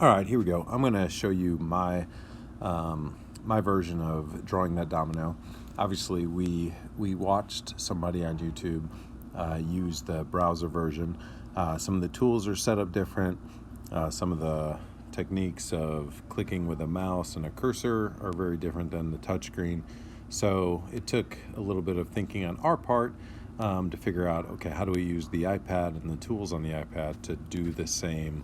All right, here we go. I'm going to show you my version of drawing that domino. Obviously, we watched somebody on YouTube use the browser version. Some of the tools are set up different. Some of the techniques of clicking with a mouse and a cursor are very different than the touchscreen. So it took a little bit of thinking on our part to figure out, okay, how do we use the iPad and the tools on the iPad to do the same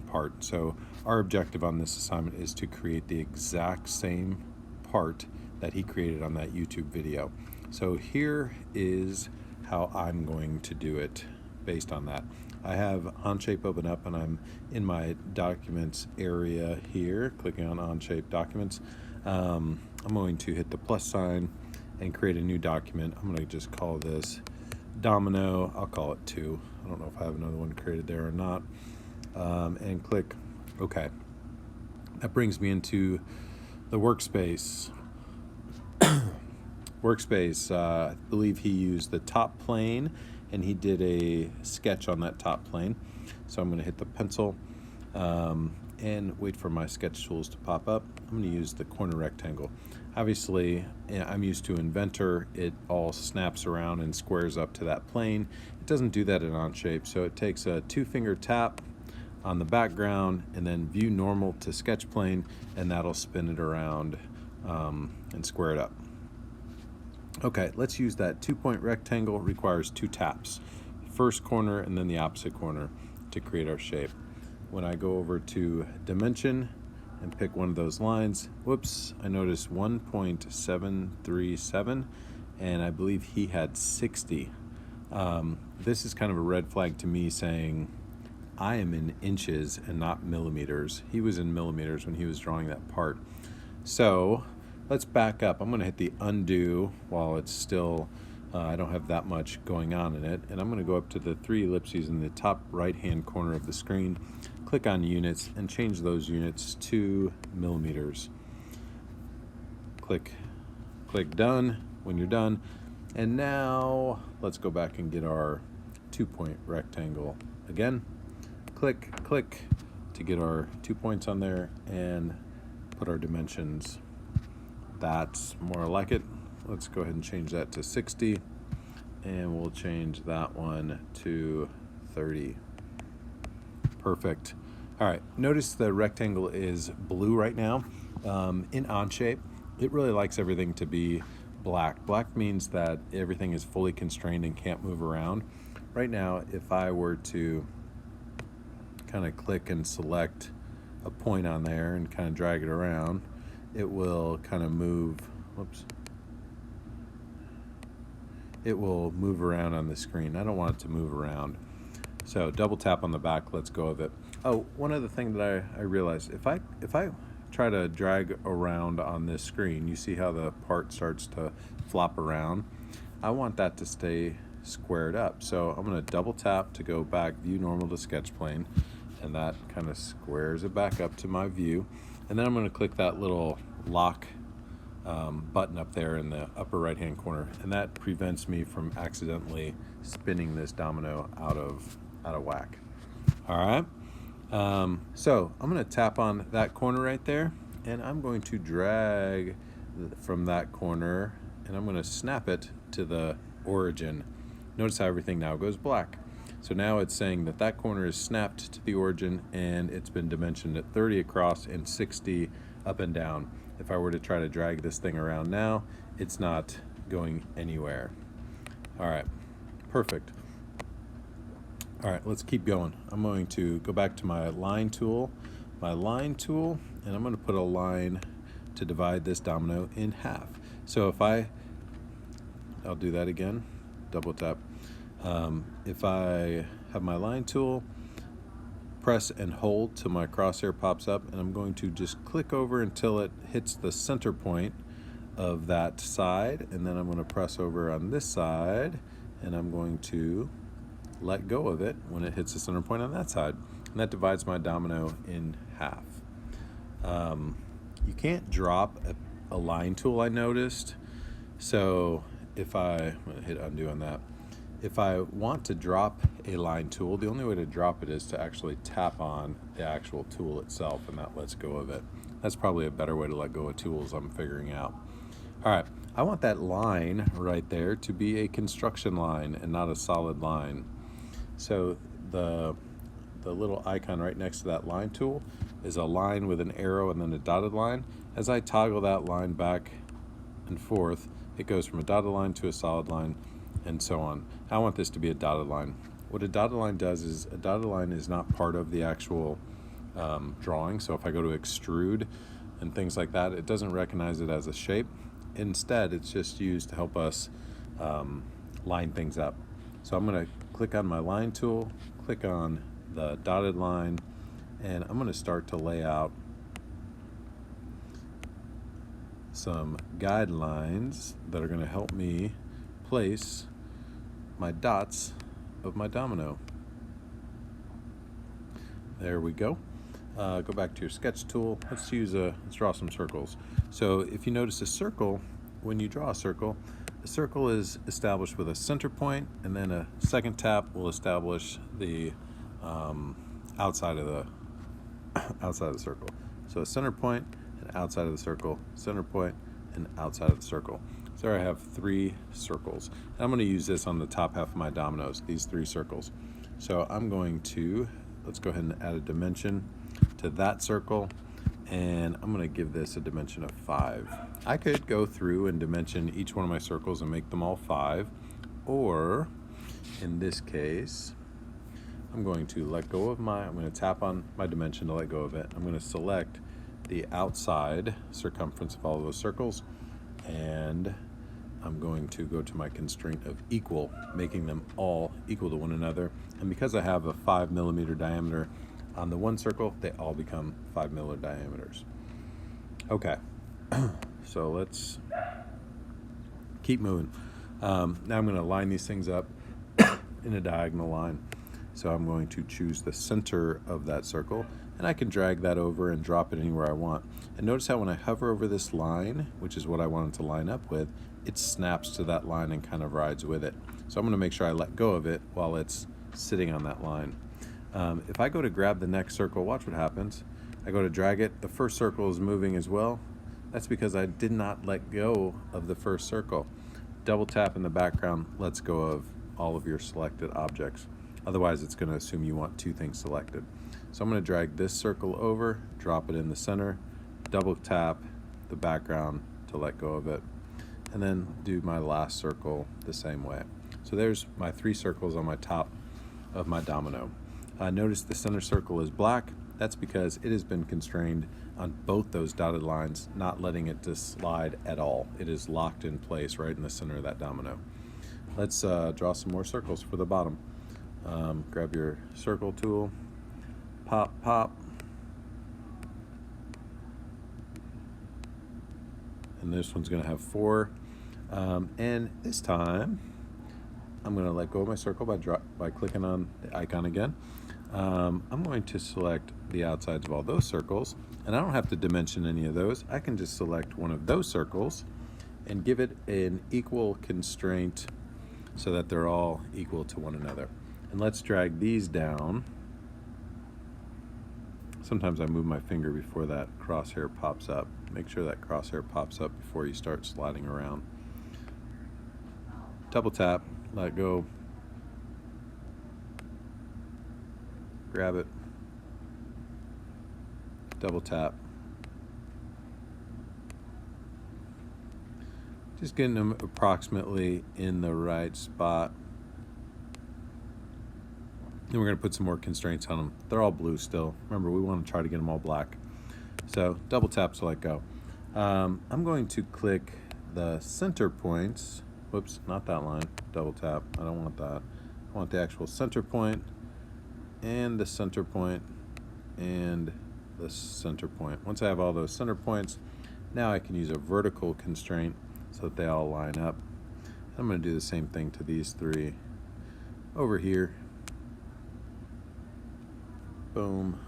part. So our objective on this assignment is to create the exact same part that he created on that YouTube video. So here is how I'm going to do it based on that. I have Onshape open up and I'm in my documents area here, clicking on Onshape documents. I'm going to hit the plus sign and create a new document. I'm going to just call this Domino. I'll call it 2. I don't know if I have another one created there or not. And click OK. That brings me into the workspace. I believe he used the top plane and he did a sketch on that top plane. So I'm going to hit the pencil and wait for my sketch tools to pop up. I'm going to use the corner rectangle. Obviously, I'm used to Inventor. It all snaps around and squares up to that plane. It doesn't do that in Onshape, so it takes a 2-finger tap on the background and then view normal to sketch plane, and that'll spin it around and square it up. Okay, let's use that 2-point rectangle. Requires 2 taps, first corner and then the opposite corner to create our shape. When I go over to dimension and pick one of those lines, whoops, I noticed 1.737 and I believe he had 60. This is kind of a red flag to me saying I am in inches and not millimeters. He was in millimeters when he was drawing that part. So let's back up. I'm going to hit the undo while it's still, I don't have that much going on in it. And I'm going to go up to the 3 ellipses in the top right-hand corner of the screen, click on units, and change those units to millimeters. Click done when you're done. And now let's go back and get our 2-point rectangle again. Click to get our 2 points on there and put our dimensions. That's more like it. Let's go ahead and change that to 60 and we'll change that one to 30. Perfect. All right, notice the rectangle is blue right now. In Onshape, it really likes everything to be black. Black means that everything is fully constrained and can't move around. Right now, if I were to kind of click and select a point on there and kind of drag it around, it will kind of move, it will move around on the screen. I don't want it to move around. So double tap on the back, let's go of it. Oh, one other thing that I realized, if I try to drag around on this screen, you see how the part starts to flop around? I want that to stay squared up. So I'm going to double tap to go back, view normal to sketch plane, and that kind of squares it back up to my view. And then I'm going to click that little lock button up there in the upper right hand corner, and that prevents me from accidentally spinning this domino out of whack. All right, so I'm going to tap on that corner right there, and I'm going to drag from that corner and I'm going to snap it to the origin. Notice how everything now goes black. So now it's saying that that corner is snapped to the origin and it's been dimensioned at 30 across and 60 up and down. If I were to try to drag this thing around now, it's not going anywhere. All right, perfect. All right, let's keep going. I'm going to go back to my line tool, and I'm going to put a line to divide this domino in half. So if I'll do that again, double tap. If I have my line tool, press and hold till my crosshair pops up, and I'm going to just click over until it hits the center point of that side, and then I'm going to press over on this side, and I'm going to let go of it when it hits the center point on that side, and that divides my domino in half. You can't drop a line tool, I noticed. So I'm going to hit undo on that. If I want to drop a line tool, the only way to drop it is to actually tap on the actual tool itself, and that lets go of it. That's probably a better way to let go of tools, I'm figuring out. All right, I want that line right there to be a construction line and not a solid line. So the little icon right next to that line tool is a line with an arrow and then a dotted line. As I toggle that line back and forth, it goes from a dotted line to a solid line and so on. I want this to be a dotted line. What a dotted line does is a dotted line is not part of the actual drawing. So if I go to extrude and things like that, it doesn't recognize it as a shape. Instead, it's just used to help us line things up. So I'm going to click on my line tool, click on the dotted line, and I'm going to start to lay out some guidelines that are going to help me place my dots of my domino. There we go. Go back to your sketch tool. Let's draw some circles. So if you notice a circle, when you draw a circle is established with a center point, and then a second tap will establish the outside of the circle. So a center point and outside of the circle, center point and outside of the circle. So there I have 3 circles. And I'm going to use this on the top half of my dominoes, these 3 circles. So I'm going to, let's go ahead and add a dimension to that circle, and I'm going to give this a dimension of 5. I could go through and dimension each one of my circles and make them all 5, or in this case, I'm going to I'm going to tap on my dimension to let go of it. I'm going to select the outside circumference of all of those circles, and I'm going to go to my constraint of equal, making them all equal to one another. And because I have a 5 millimeter diameter on the one circle, they all become 5 millimeter diameters. Okay, so let's keep moving. Now I'm going to line these things up in a diagonal line. So I'm going to choose the center of that circle, and I can drag that over and drop it anywhere I want. And notice how when I hover over this line, which is what I wanted to line up with, it snaps to that line and kind of rides with it. So I'm going to make sure I let go of it while it's sitting on that line. If I go to grab the next circle, watch what happens. I go to drag it, the first circle is moving as well. That's because I did not let go of the first circle. Double tap in the background lets go of all of your selected objects. Otherwise, it's going to assume you want 2 things selected. So I'm going to drag this circle over, drop it in the center, double tap the background to let go of it, and then do my last circle the same way. So there's my 3 circles on my top of my domino. Notice the center circle is black. That's because it has been constrained on both those dotted lines, not letting it to slide at all. It is locked in place right in the center of that domino. Let's draw some more circles for the bottom. Grab your circle tool, pop, pop, and this one's going to have 4. And this time, I'm going to let go of my circle by clicking on the icon again. I'm going to select the outsides of all those circles, and I don't have to dimension any of those. I can just select one of those circles and give it an equal constraint so that they're all equal to one another. And let's drag these down. Sometimes I move my finger before that crosshair pops up. Make sure that crosshair pops up before you start sliding around. Double tap, let go, grab it, double tap. Just getting them approximately in the right spot. Then we're going to put some more constraints on them. They're all blue still. Remember, we want to try to get them all black. So double tap to let go. I'm going to click the center points. Whoops, not that line. Double tap. I don't want that. I want the actual center point and the center point and the center point. Once I have all those center points, now I can use a vertical constraint so that they all line up. I'm going to do the same thing to these 3 over here. Boom.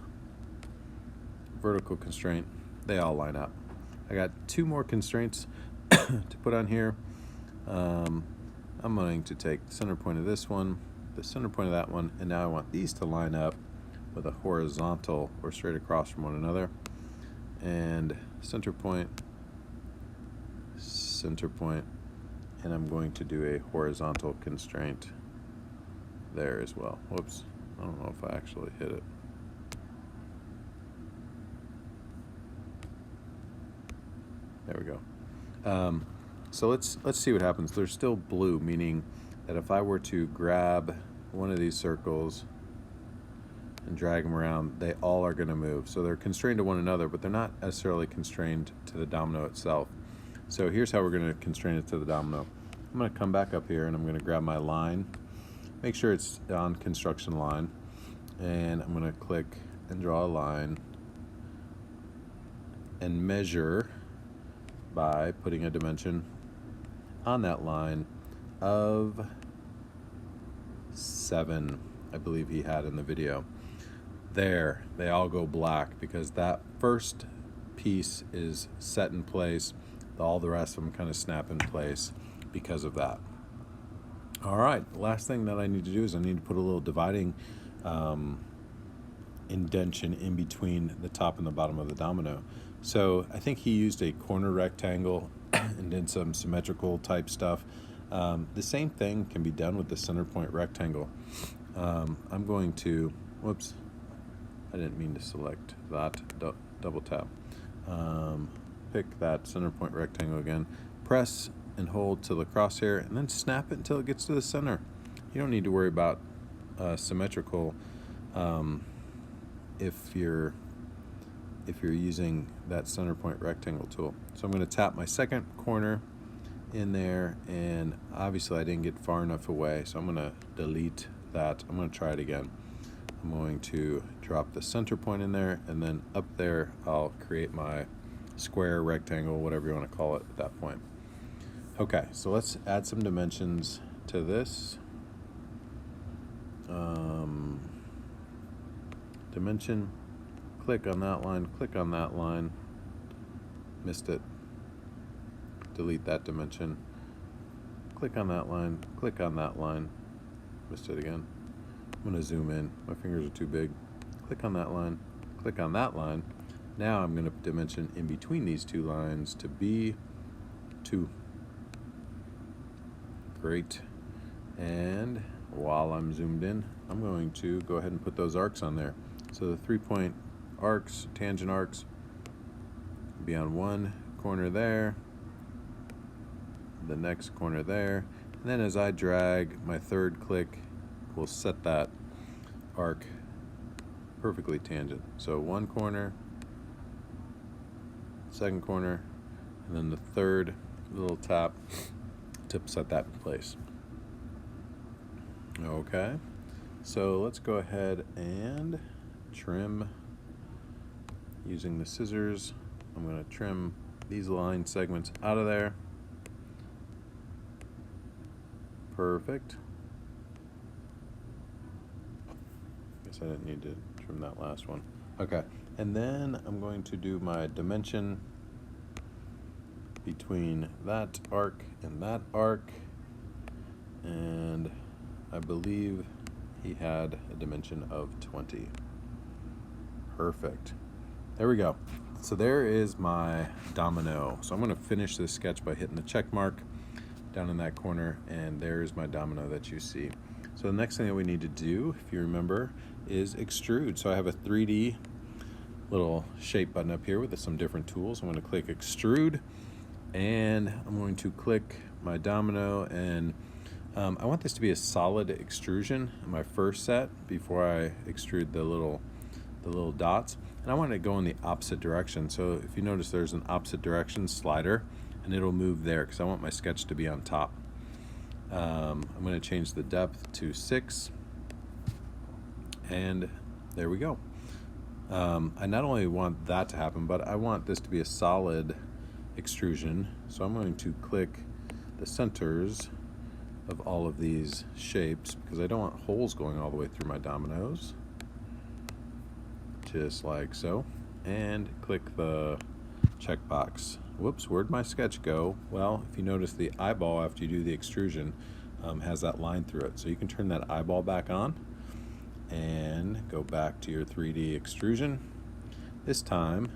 Vertical constraint. They all line up. I got 2 more constraints to put on here. I'm I'm going to take the center point of this one, the center point of that one, and now I want these to line up with a horizontal or straight across from one another. And center point, and I'm going to do a horizontal constraint there as well. Whoops, I don't know if I actually hit it. There we go. So let's see what happens. They're still blue, meaning that if I were to grab one of these circles and drag them around, they all are going to move. So they're constrained to one another, but they're not necessarily constrained to the domino itself. So here's how we're going to constrain it to the domino. I'm going to come back up here and I'm going to grab my line, make sure it's on construction line, and I'm going to click and draw a line and measure by putting a dimension on that line of 7, I believe he had in the video. There, they all go black because that first piece is set in place. All the rest of them kind of snap in place because of that. All right, the last thing that I need to do is I need to put a little dividing indentation in between the top and the bottom of the domino. So I think he used a corner rectangle and did some symmetrical type stuff. The same thing can be done with the center point rectangle. I'm going to, whoops, I didn't mean to select that, double tap. Pick that center point rectangle again, press and hold till the crosshair, and then snap it until it gets to the center. You don't need to worry about symmetrical if you're using that center point rectangle tool. So I'm going to tap my second corner in there, and obviously I didn't get far enough away, so I'm going to delete that. I'm going to try it again. I'm going to drop the center point in there, and then up there I'll create my square, rectangle, whatever you want to call it at that point. Okay, so let's add some dimensions to this. Dimension, click on that line, click on that line, missed it, delete that dimension, click on that line, click on that line, missed it again. I'm going to zoom in, my fingers are too big, click on that line, click on that line. Now I'm going to dimension in between these two lines to be 2. Great. And while I'm zoomed in, I'm going to go ahead and put those arcs on there. So the 3-point arcs, tangent arcs, will be on one corner there, the next corner there, and then as I drag, my third click will set that arc perfectly tangent. So one corner, second corner, and then the third little tap to set that in place. Okay, so let's go ahead and trim using the scissors. I'm going to trim these line segments out of there. Perfect. Guess I didn't need to trim that last one. Okay, and then I'm going to do my dimension between that arc and that arc, and I believe he had a dimension of 20. Perfect. There we go. So there is my domino. So I'm going to finish this sketch by hitting the check mark down in that corner, and there's my domino that you see. So the next thing that we need to do, if you remember, is extrude. So I have a 3D little shape button up here with some different tools. I'm going to click extrude, and I'm going to click my domino, and I want this to be a solid extrusion in my first set before I extrude the little dots, and I want it to go in the opposite direction. So if you notice, there's an opposite direction slider, and it'll move there because I want my sketch to be on top. I'm going to change the depth to 6, and there we go. I not only want that to happen, but I want this to be a solid extrusion. So I'm going to click the centers of all of these shapes because I don't want holes going all the way through my dominoes. Just like so. And click the checkbox. Whoops, where'd my sketch go? Well, if you notice the eyeball after you do the extrusion, has that line through it. So you can turn that eyeball back on and go back to your 3D extrusion. This time,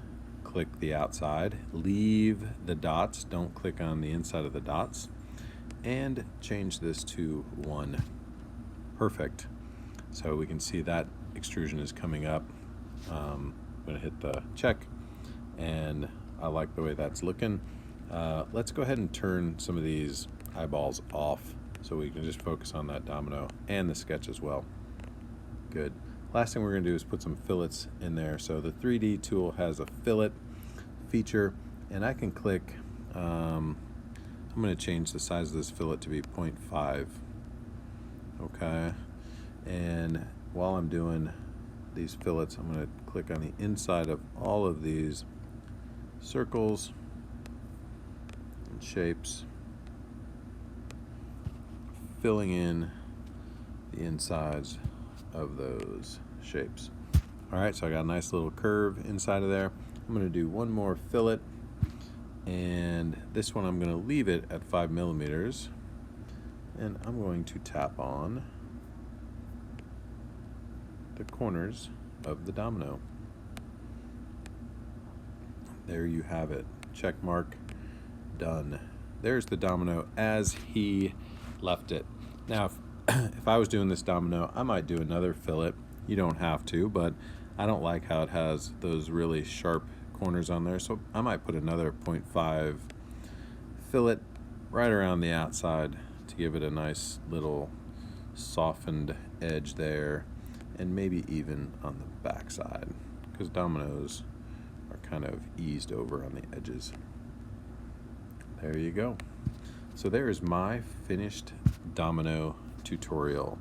click the outside, leave the dots, don't click on the inside of the dots, and change this to 1. Perfect. So we can see that extrusion is coming up. I'm going to hit the check, and I like the way that's looking. Let's go ahead and turn some of these eyeballs off so we can just focus on that domino and the sketch as well. Good. Last thing we're going to do is put some fillets in there. So the 3D tool has a fillet feature, and I can click, I'm going to change the size of this fillet to be 0.5. Okay. And while I'm doing these fillets, I'm going to click on the inside of all of these circles and shapes, filling in the insides of those shapes. All right, so I got a nice little curve inside of there. I'm going to do one more fillet, and this one I'm going to leave it at 5 millimeters, and I'm going to tap on the corners of the domino. There you have it. Check mark. Done. There's the domino as he left it. Now, if I was doing this domino, I might do another fillet. You don't have to, but I don't like how it has those really sharp corners on there, so I might put another 0.5 fillet right around the outside to give it a nice little softened edge there, and maybe even on the back side, because dominoes are kind of eased over on the edges. There you go. So there is my finished domino tutorial.